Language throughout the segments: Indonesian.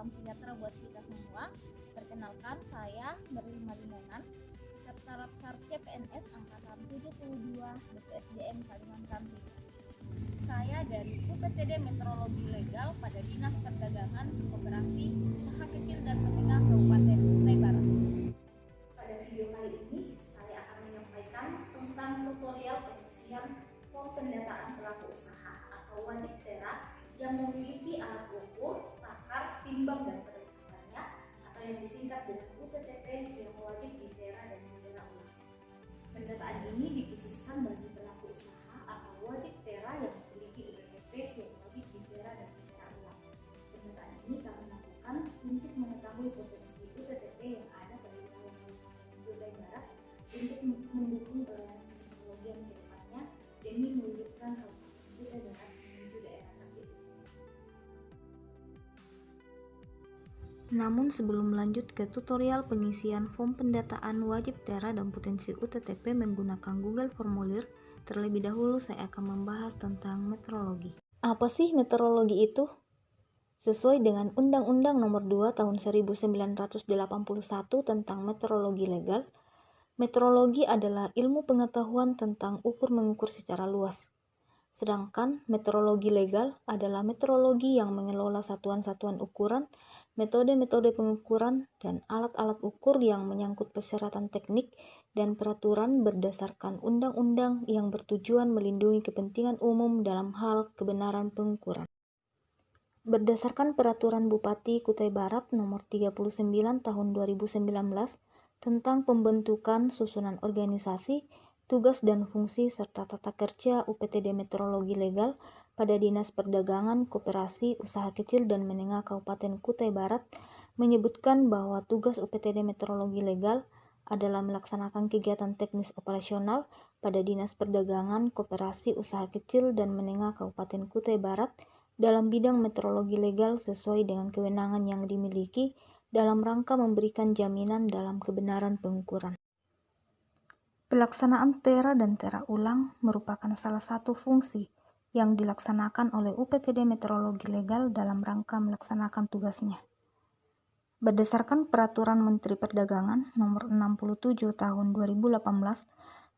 salam sejahtera buat kita semua. Perkenalkan, saya Berlin Madinonan, peserta Latsar CPNS Angkatan 72 BPSDM Kalimantan Timur. Saya dari UPTD Meteorologi Legal pada Dinas Perdagangan, Koperasi, Usaha Kecil dan Menengah Kabupaten Kutai Barat. Pada video kali ini, saya akan menyampaikan tentang tutorial pengisian form pendataan pelaku usaha atau wajib tera yang memiliki alat ukur, takar, timbang, dan perlengkapannya atau yang disingkat dengan UPTP yang wajib ditera dan ditera ulang. Pendataan ini dikhususkan bagi pelaku usaha atau wajib tera yang memiliki UPTP yang wajib ditera dan ditera ulang. Pendataan ini kami lakukan untuk mengetahui potensi UPTP yang ada pada wilayah Kutai Barat untuk mendukung pelayanan keteknologian ke depannya demi mewujudkan Kabupaten Kutai Barat menuju daerah tertib. Namun sebelum lanjut ke tutorial pengisian form pendataan wajib tera dan potensi UTTP menggunakan Google Formulir, terlebih dahulu saya akan membahas tentang meteorologi. Apa sih meteorologi itu? Sesuai dengan Undang-Undang Nomor 2 Tahun 1981 tentang meteorologi legal, meteorologi adalah ilmu pengetahuan tentang ukur-mengukur secara luas. Sedangkan meteorologi legal adalah meteorologi yang mengelola satuan-satuan ukuran, metode-metode pengukuran, dan alat-alat ukur yang menyangkut persyaratan teknik dan peraturan berdasarkan undang-undang yang bertujuan melindungi kepentingan umum dalam hal kebenaran pengukuran. Berdasarkan Peraturan Bupati Kutai Barat Nomor 39 Tahun 2019 tentang pembentukan susunan organisasi, tugas dan fungsi serta tata kerja UPTD Meteorologi Legal pada Dinas Perdagangan, Koperasi, Usaha Kecil dan Menengah Kabupaten Kutai Barat menyebutkan bahwa tugas UPTD Meteorologi Legal adalah melaksanakan kegiatan teknis operasional pada Dinas Perdagangan, Koperasi, Usaha Kecil dan Menengah Kabupaten Kutai Barat dalam bidang meteorologi legal sesuai dengan kewenangan yang dimiliki dalam rangka memberikan jaminan dalam kebenaran pengukuran. Pelaksanaan tera dan tera ulang merupakan salah satu fungsi yang dilaksanakan oleh UPTD Meteorologi Legal dalam rangka melaksanakan tugasnya. Berdasarkan Peraturan Menteri Perdagangan Nomor 67 Tahun 2018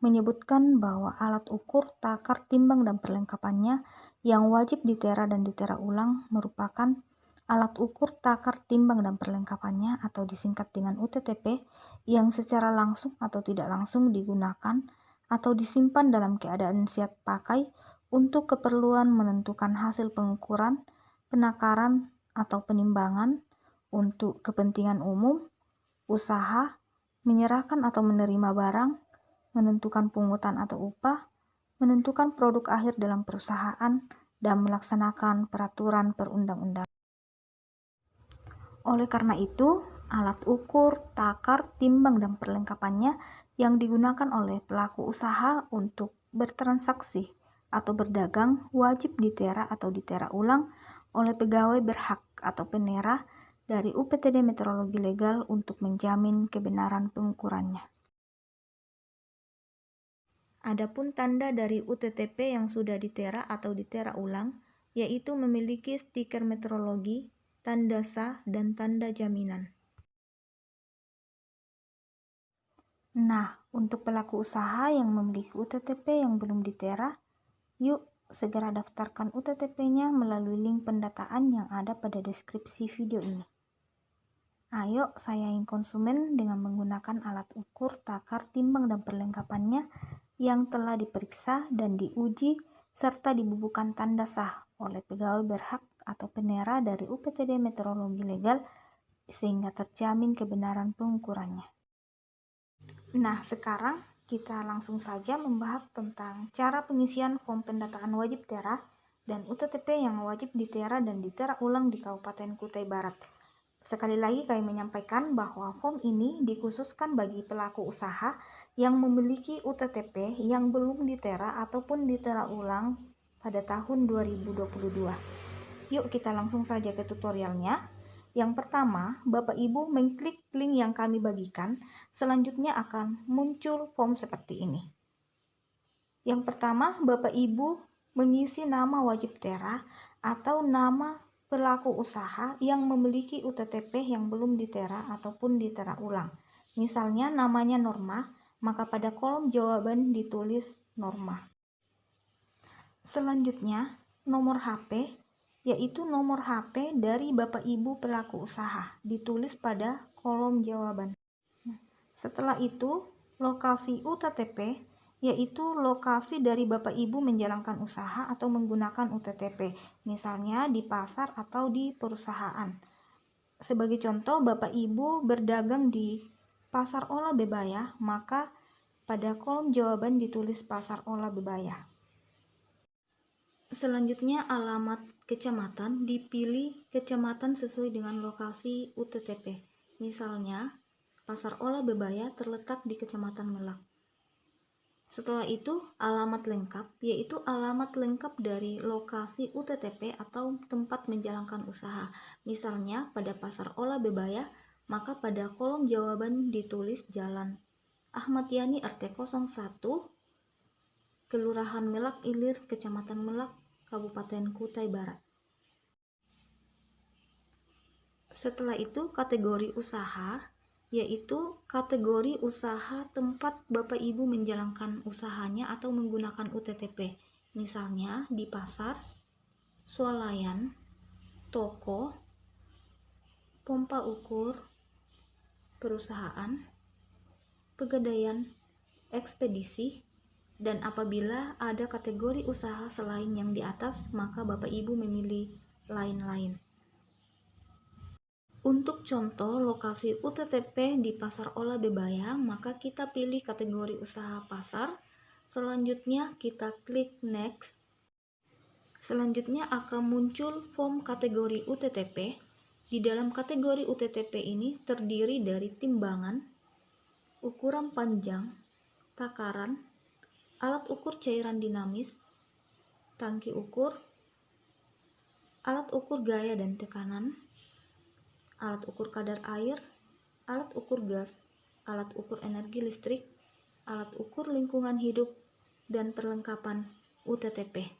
menyebutkan bahwa alat ukur, takar, timbang, dan perlengkapannya yang wajib ditera dan ditera ulang merupakan alat ukur, takar, timbang, dan perlengkapannya atau disingkat dengan UTTP yang secara langsung atau tidak langsung digunakan atau disimpan dalam keadaan siap pakai untuk keperluan menentukan hasil pengukuran, penakaran, atau penimbangan untuk kepentingan umum, usaha, menyerahkan atau menerima barang, menentukan pungutan atau upah, menentukan produk akhir dalam perusahaan, dan melaksanakan peraturan perundang-undangan. Oleh karena itu, alat ukur, takar, timbang, dan perlengkapannya yang digunakan oleh pelaku usaha untuk bertransaksi atau berdagang wajib ditera atau ditera ulang oleh pegawai berhak atau penera dari UPTD Meteorologi Legal untuk menjamin kebenaran pengukurannya. Adapun tanda dari UTTP yang sudah ditera atau ditera ulang, yaitu memiliki stiker meteorologi, tanda sah, dan tanda jaminan. Nah, untuk pelaku usaha yang memiliki UTTP yang belum ditera, yuk segera daftarkan UTTP-nya melalui link pendataan yang ada pada deskripsi video ini. Ayo sayangi konsumen dengan menggunakan alat ukur, takar, timbang, dan perlengkapannya yang telah diperiksa dan diuji serta dibubuhkan tanda sah oleh pegawai berhak atau penera dari UPTD Meteorologi Legal sehingga terjamin kebenaran pengukurannya. Nah, sekarang kita langsung saja membahas tentang cara pengisian form pendataan wajib tera dan UTTP yang wajib ditera dan ditera ulang di Kabupaten Kutai Barat. Sekali lagi kami menyampaikan bahwa form ini dikhususkan bagi pelaku usaha yang memiliki UTTP yang belum ditera ataupun ditera ulang pada tahun 2022. Yuk kita langsung saja ke tutorialnya. Yang pertama, Bapak Ibu mengklik link yang kami bagikan, selanjutnya akan muncul form seperti ini. Yang pertama, Bapak Ibu mengisi nama wajib tera atau nama pelaku usaha yang memiliki UTTP yang belum ditera ataupun ditera ulang. Misalnya namanya Norma, maka pada kolom jawaban ditulis Norma. Selanjutnya, nomor HP, yaitu nomor HP dari Bapak Ibu pelaku usaha, ditulis pada kolom jawaban. Setelah itu, lokasi UTTP, yaitu lokasi dari Bapak Ibu menjalankan usaha atau menggunakan UTTP, misalnya di pasar atau di perusahaan. Sebagai contoh, Bapak Ibu berdagang di Pasar Olah Bebaya, maka pada kolom jawaban ditulis Pasar Olah Bebaya. Selanjutnya, alamat kecamatan, dipilih kecamatan sesuai dengan lokasi UTTP. Misalnya, Pasar Olah Bebaya terletak di Kecamatan Melak. Setelah itu, alamat lengkap, yaitu alamat lengkap dari lokasi UTTP atau tempat menjalankan usaha. Misalnya, pada Pasar Olah Bebaya, maka pada kolom jawaban ditulis Jalan Ahmad Yani RT 01, Kelurahan Melak Ilir, Kecamatan Melak, Kabupaten Kutai Barat. Setelah itu, kategori usaha, yaitu kategori usaha tempat Bapak Ibu menjalankan usahanya atau menggunakan UTTP. Misalnya di pasar, swalayan, toko, pompa ukur, perusahaan, pegadaian, ekspedisi, dan apabila ada kategori usaha selain yang di atas, maka Bapak Ibu memilih lain-lain. Untuk contoh lokasi UTTP di Pasar Olah Bebaya, maka kita pilih kategori usaha pasar. Selanjutnya kita klik next. Selanjutnya akan muncul form kategori UTTP. Di dalam kategori UTTP ini terdiri dari timbangan, ukuran panjang, takaran, alat ukur cairan dinamis, tangki ukur, alat ukur gaya dan tekanan, alat ukur kadar air, alat ukur gas, alat ukur energi listrik, alat ukur lingkungan hidup, dan perlengkapan UTTP.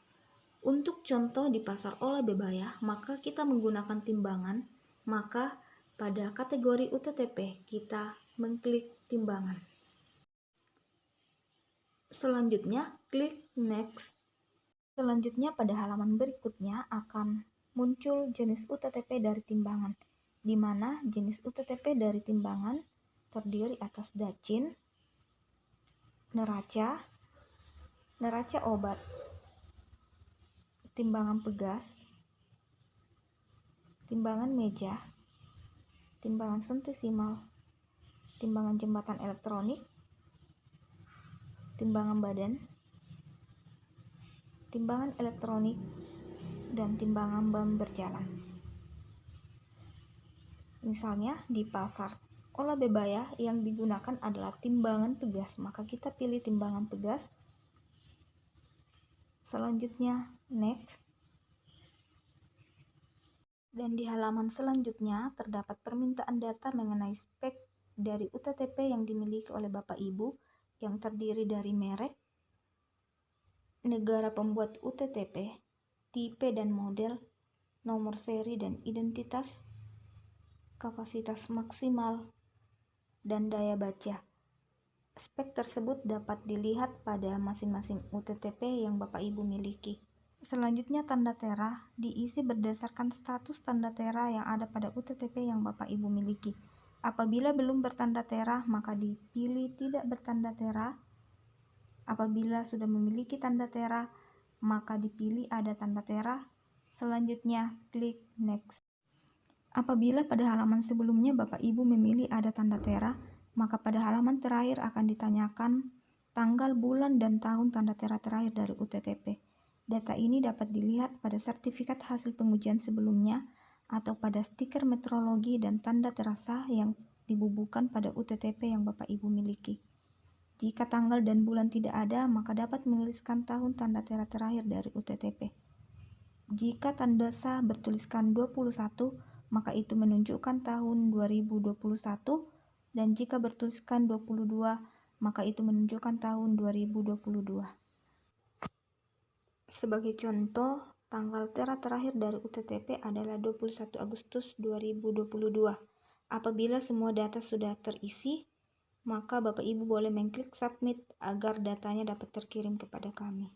Untuk contoh di Pasar Olah Bebaya, maka kita menggunakan timbangan, maka pada kategori UTTP kita mengklik timbangan. Selanjutnya, klik next. Selanjutnya pada halaman berikutnya akan muncul jenis UTTP dari timbangan, di mana jenis UTTP dari timbangan terdiri atas dacin, neraca, neraca obat, timbangan pegas, timbangan meja, timbangan sentesimal, timbangan jembatan elektronik, timbangan badan, timbangan elektronik, dan timbangan ban berjalan. Misalnya di Pasar Olah Bebaya yang digunakan adalah timbangan pegas, maka kita pilih timbangan pegas. Selanjutnya next. Dan di halaman selanjutnya terdapat permintaan data mengenai spek dari UTTP yang dimiliki oleh Bapak Ibu yang terdiri dari merek, negara pembuat UTTP, tipe dan model, nomor seri dan identitas, kapasitas maksimal, dan daya baca. Spek tersebut dapat dilihat pada masing-masing UTTP yang Bapak Ibu miliki. Selanjutnya tanda tera diisi berdasarkan status tanda tera yang ada pada UTTP yang Bapak Ibu miliki. Apabila belum bertanda tera, maka dipilih tidak bertanda tera. Apabila sudah memiliki tanda tera, maka dipilih ada tanda tera. Selanjutnya klik next. Apabila pada halaman sebelumnya Bapak Ibu memilih ada tanda tera, maka pada halaman terakhir akan ditanyakan tanggal, bulan, dan tahun tanda tera terakhir dari UTTP. Data ini dapat dilihat pada sertifikat hasil pengujian sebelumnya atau pada stiker metrologi dan tanda tera sah yang dibubuhkan pada UTTP yang Bapak Ibu miliki. Jika tanggal dan bulan tidak ada, maka dapat menuliskan tahun tanda tera terakhir dari UTTP. Jika tanda sah bertuliskan 21, maka itu menunjukkan tahun 2021, dan jika bertuliskan 22, maka itu menunjukkan tahun 2022. Sebagai contoh, Tanggal terakhir dari UTTP adalah 21 Agustus 2022. Apabila semua data sudah terisi, maka Bapak Ibu boleh mengklik submit agar datanya dapat terkirim kepada kami.